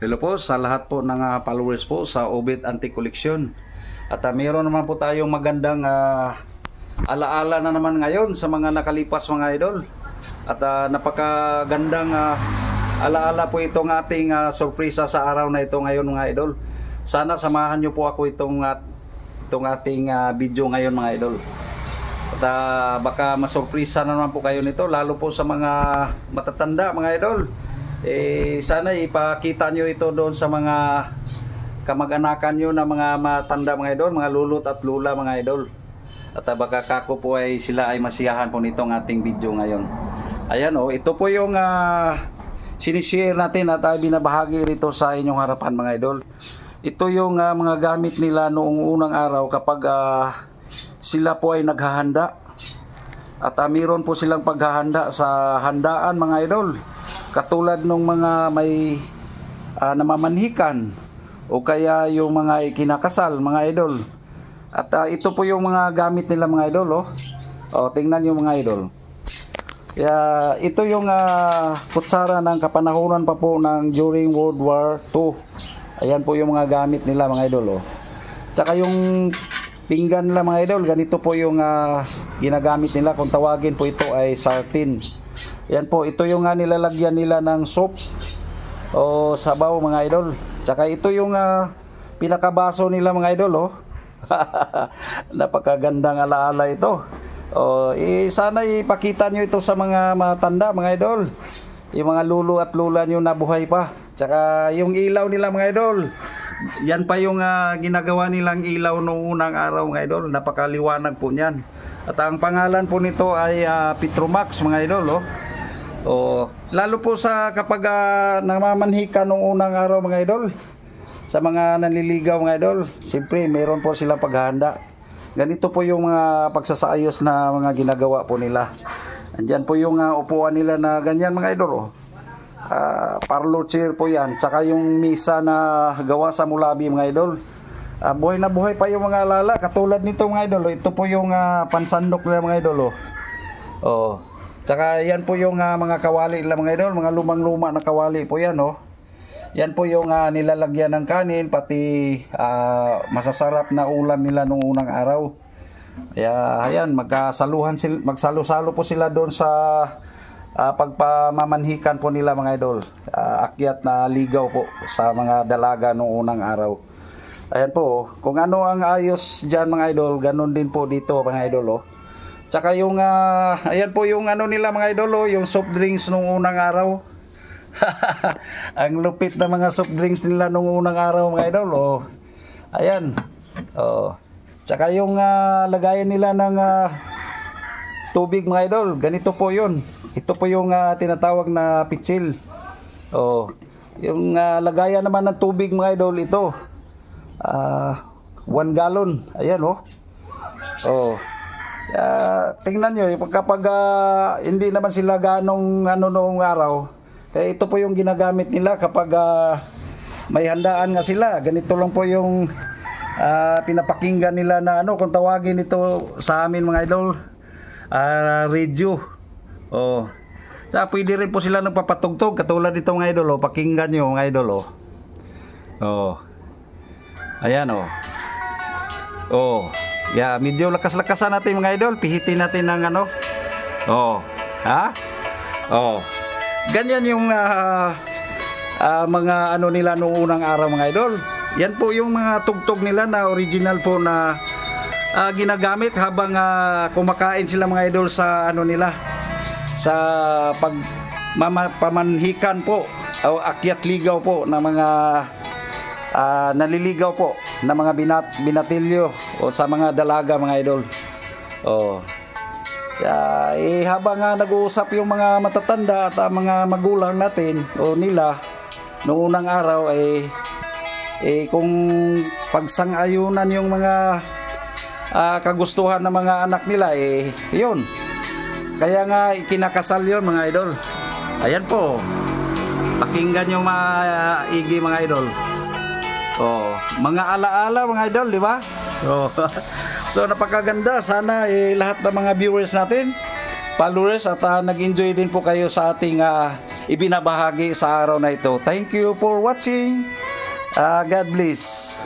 Hello po sa lahat po ng followers po sa Obit Antique Collection. At mayroon naman po tayong magandang alaala na naman ngayon sa mga nakalipas mga idol. At napakagandang alaala po itong ating sorpresa sa araw na ito ngayon mga idol. Sana samahan nyo po ako itong ating video ngayon mga idol. At baka masurpresa na naman po kayo nito, lalo po sa mga matatanda mga idol. Sana ipakita nyo ito doon sa mga kamag-anakan nyo na mga matanda mga idol, mga lulot at lula mga idol. At baka kako po ay sila ay masiyahan po nitong ating video ngayon. Ayan ito po yung sinishare natin at binabahagi rito sa inyong harapan mga idol. Ito yung mga gamit nila noong unang araw kapag sila po ay naghahanda. At mayroon po silang paghahanda sa handaan mga idol. Katulad ng mga may namamanhikan o kaya yung mga ikinakasal mga idol. At ito po yung mga gamit nila mga idol tingnan yung mga idol. Kaya ito yung kutsara ng kapanahunan pa po ng during World War II. Ayan po yung mga gamit nila mga idol Tsaka yung pinggan nila mga idol, ganito po yung ginagamit nila. Kung tawagin po ito ay sartin. Yan po, ito yung nilalagyan nila ng soup o sabaw mga idol. Tsaka ito yung pinakabaso nila mga idol Napakagandang alaala ito. Sana ipakita nyo ito sa mga matanda mga idol. Yung mga lulu at lula nyo na buhay pa. Tsaka yung ilaw nila mga idol, yan pa yung ginagawa nilang ilaw noong unang araw mga idol. Napakaliwanag po niyan. At ang pangalan po nito ay Petromax mga idol lalo po sa kapag namamanhika noong unang araw mga idol, sa mga nanliligaw mga idol, siyempre meron po silang paghahanda. Ganito po yung mga pagsasaayos na mga ginagawa po nila. Andyan po yung upuan nila na ganyan mga idol parlor chair po yan. Tsaka yung misa na gawa sa mulabi mga idol. Buhay na buhay pa yung mga alala. Katulad nito mga idol ito po yung pansandok nila mga idol Tsaka yan po yung mga kawali nila mga idol. Mga lumang-luma na kawali po yan Yan po yung nilalagyan ng kanin, pati masasarap na ulam nila nung unang araw. Kaya ayan, magsalo-salo po sila doon sa pagpamamanhikan po nila mga idol. Akyat na ligaw po sa mga dalaga nung unang araw. Ayan po, kung ano ang ayos dyan mga idol, ganun din po dito mga idol Tsaka yung ayan po yung nila mga idol yung soft drinks nung unang araw. Ang lupit na mga soft drinks nila nung unang araw mga idol Ayan Tsaka yung lagayan nila ng tubig mga idol, ganito po yun. Ito po yung tinatawag na pitsil. Yung lagayan naman ng tubig mga idol, ito 1 gallon. Ayan tingnan nyo kapag hindi naman sila ganong noong araw, ito po yung ginagamit nila kapag may handaan nga sila. Ganito lang po yung pinapakinggan nila na kung tawagin ito sa amin mga idol, radio. Pwede rin po sila nagpapatugtog katulad nito mga idol pakinggan nyo mga idol ayan medyo lakas-lakasan natin mga idol. Pihitin natin ng ganyan yung mga nila noong unang araw mga idol. Yan po yung mga tugtog nila na original po na ginagamit habang kumakain sila mga idol sa nila, sa pamanhikan po o akyat ligaw po na mga naliligaw po na mga binatilyo o sa mga dalaga mga idol. Habang nag-uusap yung mga matatanda at mga magulang natin nila noong unang araw kung pagsang-ayunan yung mga kagustuhan ng mga anak nila yun. Kaya nga ikinakasal yun mga idol. Ayan po, pakinggan yung maigi mga idol. Mga alaala mga idol, di ba? So napakaganda. Sana lahat ng mga viewers natin followers at nag-enjoy din po kayo sa ating ibinabahagi sa araw na ito. Thank you for watching. God bless.